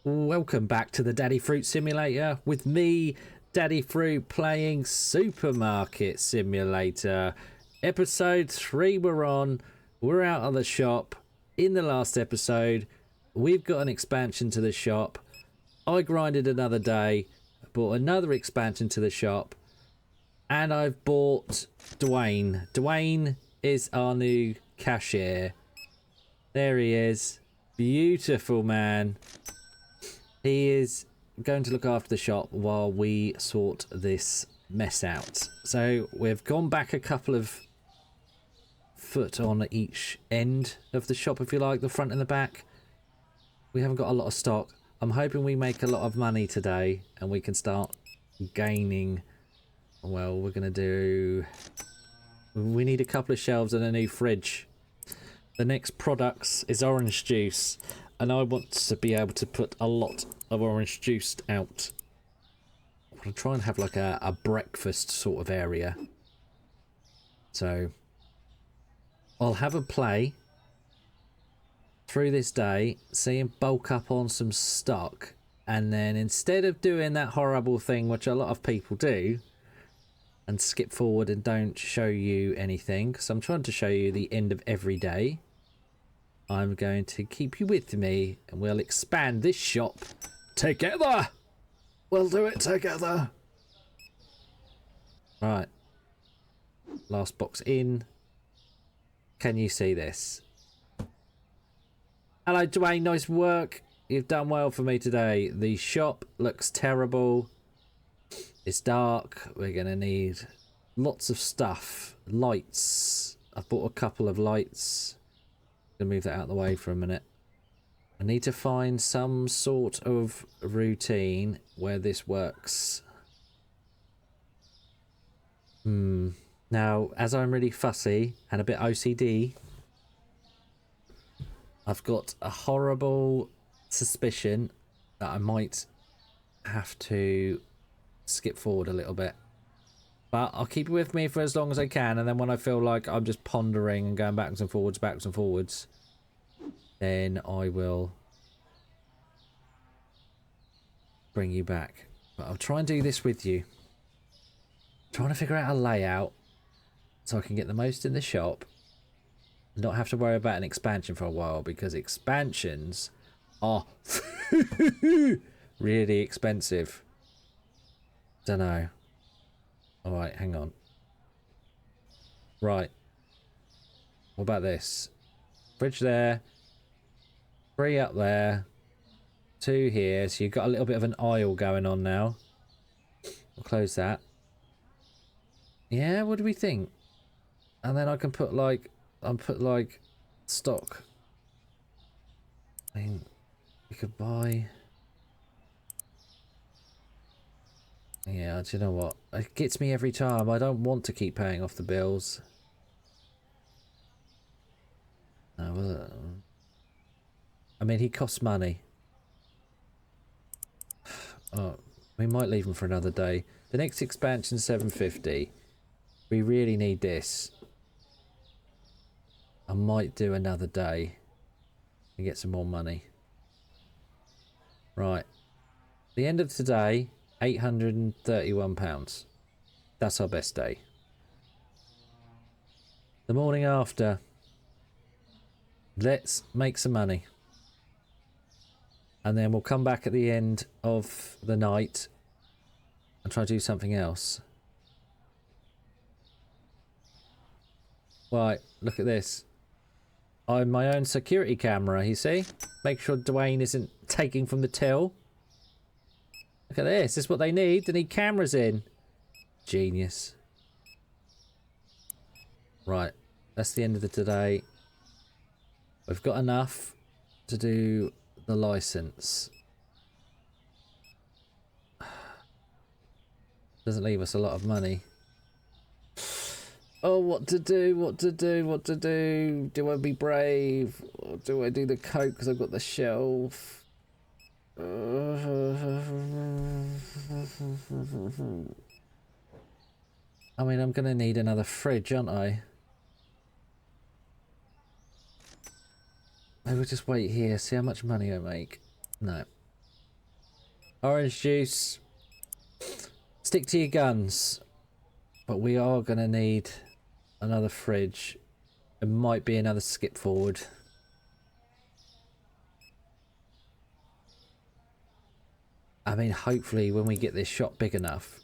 Welcome back to the Daddy Fruit Simulator with me, Daddy Fruit, playing Supermarket Simulator. Episode 3 we're on. We're out of the shop. In the last episode, we've got an expansion to the shop. I grinded another day, bought another expansion to the shop, and I've bought Dwayne. Dwayne is our new cashier. There he is. Beautiful man. He is going to look after the shop while we sort this mess out. So we've gone back a couple of foot on each end of the shop, if you like, the front and the back. We haven't got a lot of stock. I'm hoping we make a lot of money today and we can start gaining. Well, we're going to do... We need a couple of shelves and a new fridge. The next products is orange juice. And I want to be able to put a lot of orange juice out. I'm going to try and have like a breakfast sort of area. So I'll have a play through this day, see him bulk up on some stock. And then instead of doing that horrible thing, which a lot of people do, and skip forward and don't show you anything, because I'm trying to show you the end of every day, I'm going to keep you with me and we'll expand this shop together. We'll do it together. Right. Last box in. Can you see this? Hello, Dwayne. Nice work. You've done well for me today. The shop looks terrible. It's dark. We're going to need lots of stuff. Lights. I've bought a couple of lights. Move that out of the way for a minute. I need to find some sort of routine where this works. Now, as I'm really fussy and a bit OCD, I've got a horrible suspicion that I might have to skip forward a little bit. But I'll keep it with me for as long as I can, and then when I feel like I'm just pondering and going backwards and forwards, then I will bring you back. But I'll try and do this with you. I'm trying to figure out a layout so I can get the most in the shop and not have to worry about an expansion for a while, because expansions are really expensive. Don't know. Alright, hang on. Right. What about this? Fridge there. 3 up there. 2 here. So you've got a little bit of an aisle going on now. We'll close that. Yeah, what do we think? And then I can put like... I'll put like... stock. I mean, we could buy... Yeah, do you know what? It gets me every time. I don't want to keep paying off the bills. No, I mean, he costs money. Oh, we might leave him for another day. The next expansion, 750. We really need this. I might do another day and get some more money. Right. The end of today... £831. That's our best day. The morning after, let's make some money. And then we'll come back at the end of the night and try to do something else. Right, look at this. I'm my own security camera, you see? Make sure Dwayne isn't taking from the till. Look at this. This is what they need. They need cameras in. Genius. Right. That's the end of the today. We've got enough to do the license. Doesn't leave us a lot of money. Oh, what to do? What to do? What to do? Do I be brave? Or do I do the coke because I've got the shelf? I mean, I'm gonna need another fridge, aren't I? Maybe we'll just wait here, see how much money I make. No. Orange juice. Stick to your guns. But we are going to need another fridge. It might be another skip forward. I mean, hopefully when we get this shop big enough,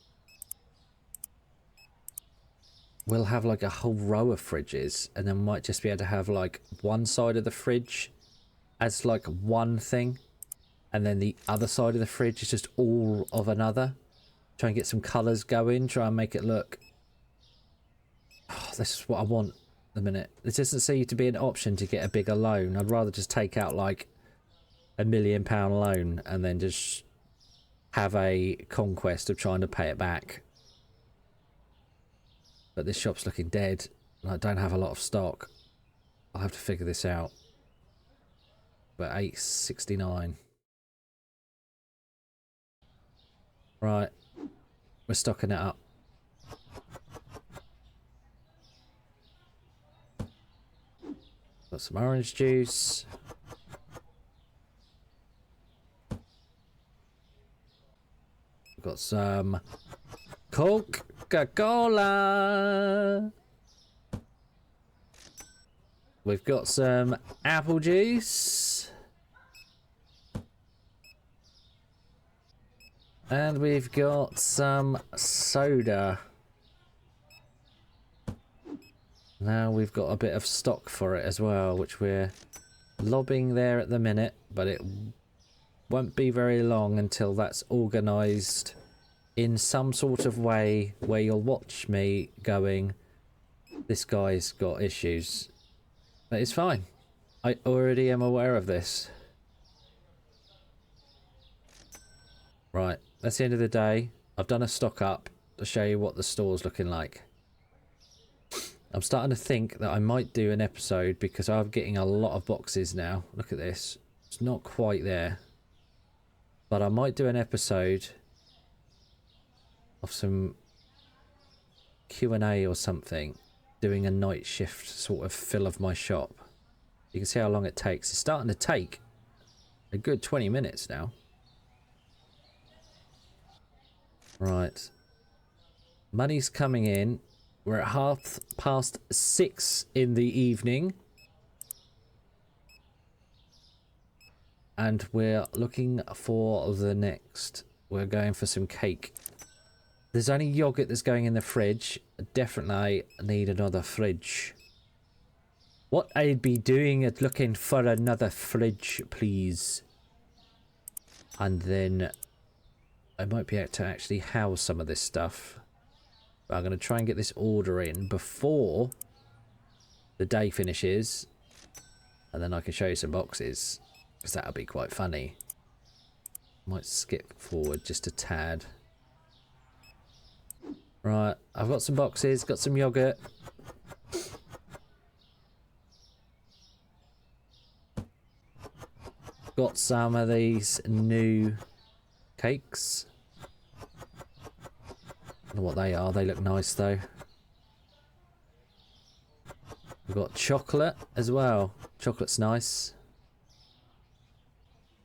we'll have like a whole row of fridges, and then might just be able to have like one side of the fridge as like one thing, and then the other side of the fridge is just all of another. Try and get some colours going, try and make it look... Oh, this is what I want at the minute. This doesn't seem to be an option to get a bigger loan. I'd rather just take out like £1 million loan and then just have a conquest of trying to pay it back. But this shop's looking dead and I don't have a lot of stock. I'll have to figure this out. But 869. Right. We're stocking it up. Got some orange juice. We've got some Coca-Cola. We've got some apple juice. And we've got some soda. Now we've got a bit of stock for it as well, which we're lobbing there at the minute, but it won't be very long until that's organised in some sort of way where you'll watch me going, this guy's got issues. But it's fine. I already am aware of this. Right, that's the end of the day. I've done a stock up to show you what the store's looking like. I'm starting to think that I might do an episode because I'm getting a lot of boxes now. Look at this. It's not quite there. But I might do an episode of some Q&A or something. Doing a night shift sort of fill of my shop. You can see how long it takes. It's starting to take a good 20 minutes now. Right. Money's coming in. We're at 6:30 in the evening. And we're looking for the next. We're going for some cake. There's only yogurt that's going in the fridge. Definitely need another fridge. What I'd be doing is looking for another fridge, please. And then I might be able to actually house some of this stuff. But I'm going to try and get this order in before the day finishes. And then I can show you some boxes. Because that'll be quite funny. Might skip forward just a tad. Right, I've got some boxes, got some yogurt. Got some of these new cakes. I don't know what they are, they look nice though. We've got chocolate as well. Chocolate's nice.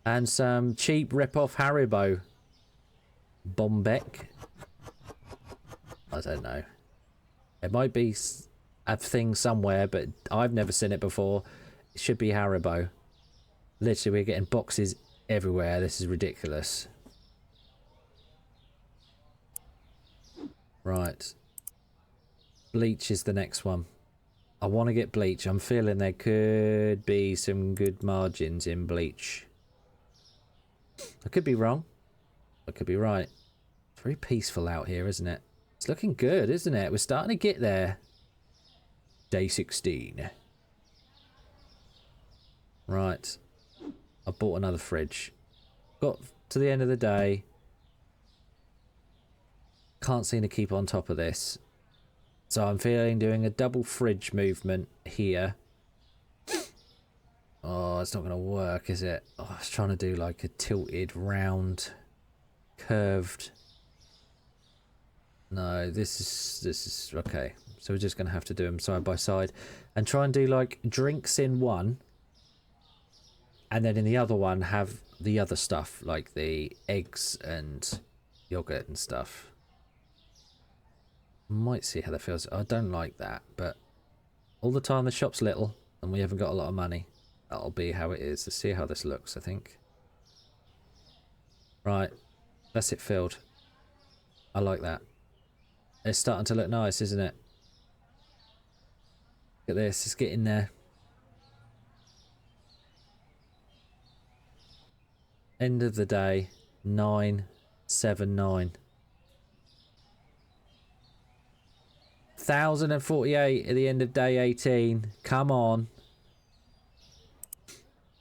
And some cheap rip-off Haribo. Bombeck. I don't know. It might be a thing somewhere, but I've never seen it before. It should be Haribo. Literally, we're getting boxes everywhere. This is ridiculous. Right. Bleach is the next one. I want to get bleach. I'm feeling there could be some good margins in bleach. I could be wrong. I could be right. It's very peaceful out here, isn't it? It's looking good, isn't it? We're starting to get there. Day 16. Right. I bought another fridge. Got to the end of the day. Can't seem to keep on top of this. So I'm feeling doing a double fridge movement here. Oh, it's not going to work, is it? Oh, I was trying to do like a tilted, round, curved. No, this is okay. So we're just going to have to do them side by side and try and do like drinks in one And then in the other one have the other stuff like the eggs and yogurt and stuff. Might see how that feels. I don't like that, but all the time the shop's little and we haven't got a lot of money. That'll be how it is. Let's see how this looks, I think. Right, that's it filled. I like that. It's starting to look nice, isn't it? Look at this, it's getting there. End of the day, 979. 1048 at the end of day 18. Come on.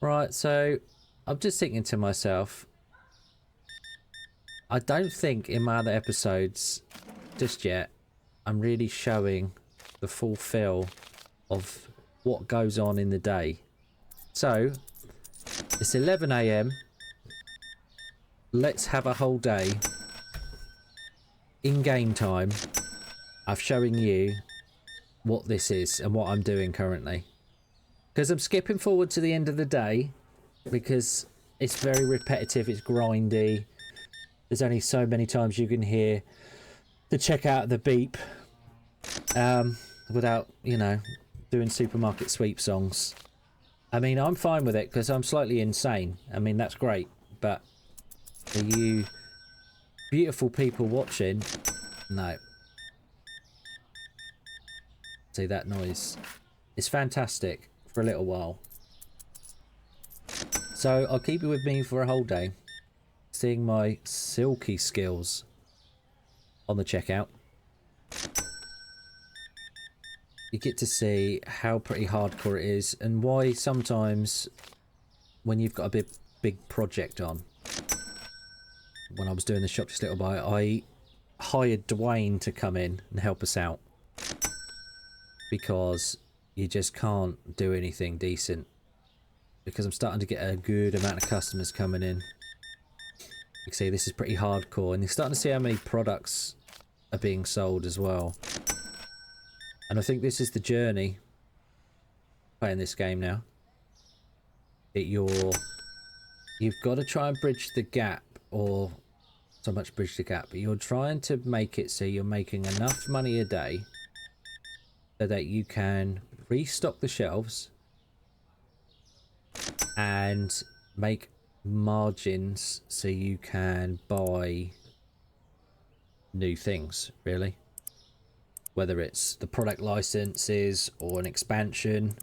Right, so I'm just thinking to myself, I don't think in my other episodes just yet I'm really showing the full feel of what goes on in the day. So it's 11 AM. Let's have a whole day in game time of showing you what this is and what I'm doing currently, because I'm skipping forward to the end of the day because it's very repetitive, it's grindy. There's only so many times you can hear the checkout, the beep, without, you know, doing supermarket sweep songs. I mean, I'm fine with it because I'm slightly insane. I mean, that's great, but for you beautiful people watching, no. See that noise? It's fantastic for a little while. So I'll keep you with me for a whole day, seeing my silky skills on the checkout. You get to see how pretty hardcore it is and why sometimes when you've got a big project on. When I was doing the shop just a little bit, I hired Dwayne to come in and help us out because you just can't do anything decent, because I'm starting to get a good amount of customers coming in. You can see this is pretty hardcore, and you're starting to see how many products are being sold as well. And I think this is the journey playing this game now. You've got to try and bridge the gap, or so much bridge the gap, but you're trying to make it so you're making enough money a day so that you can restock the shelves and make margins so you can buy new things, really. Whether it's the product licenses or an expansion.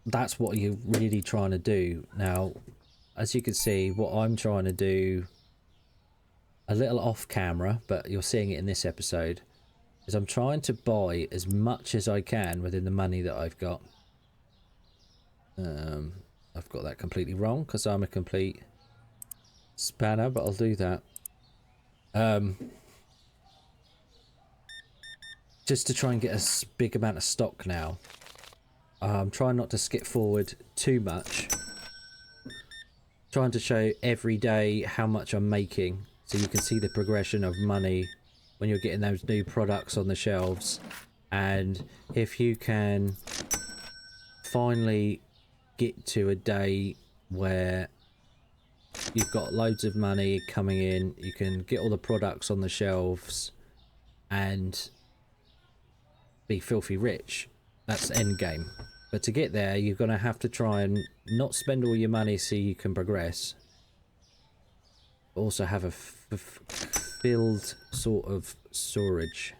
That's what you're really trying to do. Now, as you can see, what I'm trying to do, a little off camera, but you're seeing it in this episode, is I'm trying to buy as much as I can within the money that I've got. I've got that completely wrong because I'm a complete spanner, but I'll do that. Just to try and get a big amount of stock now. I'm trying not to skip forward too much. Trying to show every day how much I'm making, so you can see the progression of money when you're getting those new products on the shelves. And if you can finally get to a day where you've got loads of money coming in, you can get all the products on the shelves and be filthy rich, that's end game. But to get there, you're going to have to try and not spend all your money so you can progress. Also have a filled sort of storage,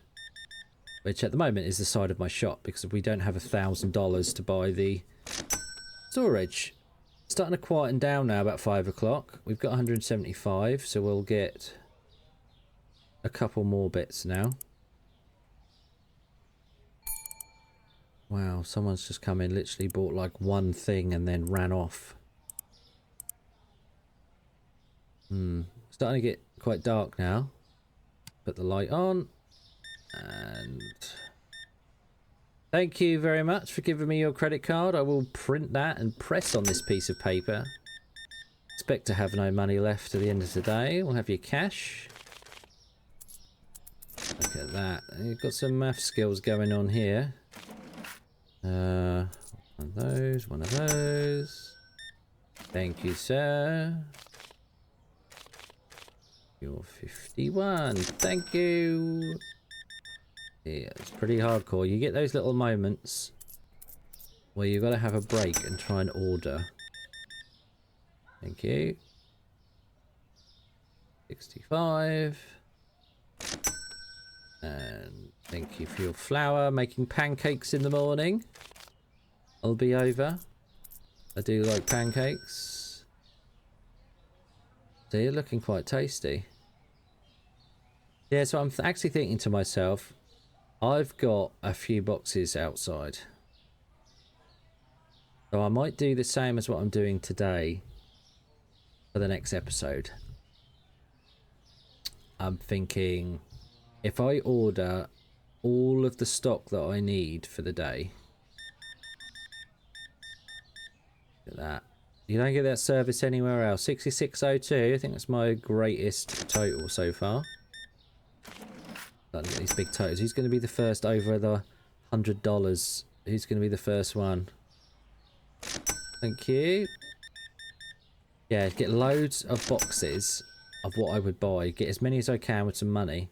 which at the moment is the side of my shop, because we don't have $1,000 to buy the storage. Starting to quieten down now, about 5 o'clock. We've got 175, so we'll get a couple more bits now. Wow, someone's just come in, literally bought like one thing and then ran off. Starting to get quite dark now. Put the light on. And thank you very much for giving me your credit card. I will print that and press on this piece of paper. Expect to have no money left at the end of the day. We'll have your cash. Look at that. You've got some math skills going on here. One of those, one of those. Thank you, sir. You're 51. Thank you. Yeah, it's pretty hardcore. You get those little moments where you got to have a break and try and order. Thank you. 65. And thank you for your flour. Making pancakes in the morning. I'll be over. I do like pancakes. They're looking quite tasty. Yeah, so I'm actually thinking to myself, I've got a few boxes outside. So I might do the same as what I'm doing today for the next episode. I'm thinking if I order all of the stock that I need for the day. Look at that. You don't get that service anywhere else. 6602. I think that's my greatest total so far. Look at these big totals. Who's going to be the first over the $100? Who's going to be the first one? Thank you. Yeah, get loads of boxes of what I would buy. Get as many as I can with some money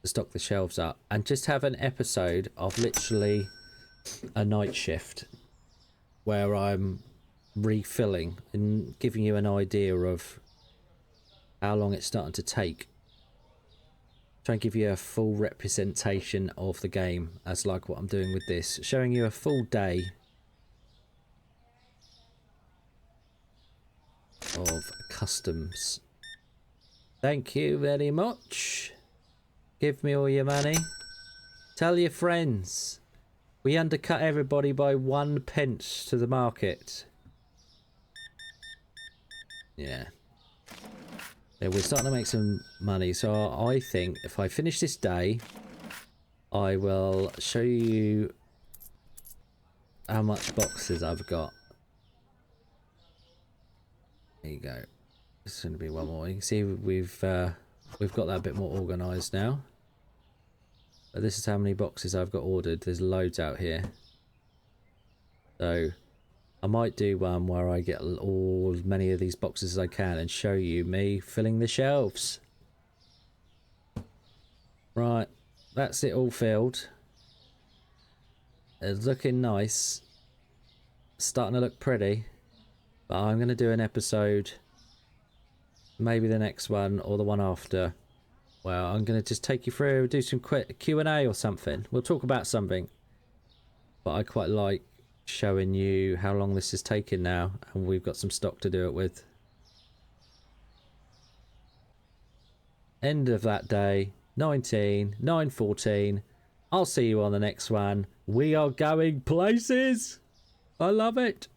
to stock the shelves up. And just have an episode of literally a night shift where I'm refilling and giving you an idea of how long it's starting to take. Try and give you a full representation of the game as like what I'm doing with this. Showing you a full day of customs. Thank you very much. Give me all your money. Tell your friends. We undercut everybody by 1 pence to the market. Yeah. Yeah, we're starting to make some money. So I think if I finish this day, I will show you how much boxes I've got. There you go. This is going to be one more. You can see we've got that a bit more organised now. But this is how many boxes I've got ordered. There's loads out here. So I might do one where I get all as many of these boxes as I can and show you me filling the shelves. Right, that's it all filled. It's looking nice. Starting to look pretty. But I'm going to do an episode, maybe the next one or the one after. Well, I'm going to just take you through, do some quick Q&A or something. We'll talk about something. But I quite like showing you how long this is taking now, and we've got some stock to do it with. End of that day, 9:14. I'll see you on the next one. We are going places. I love it.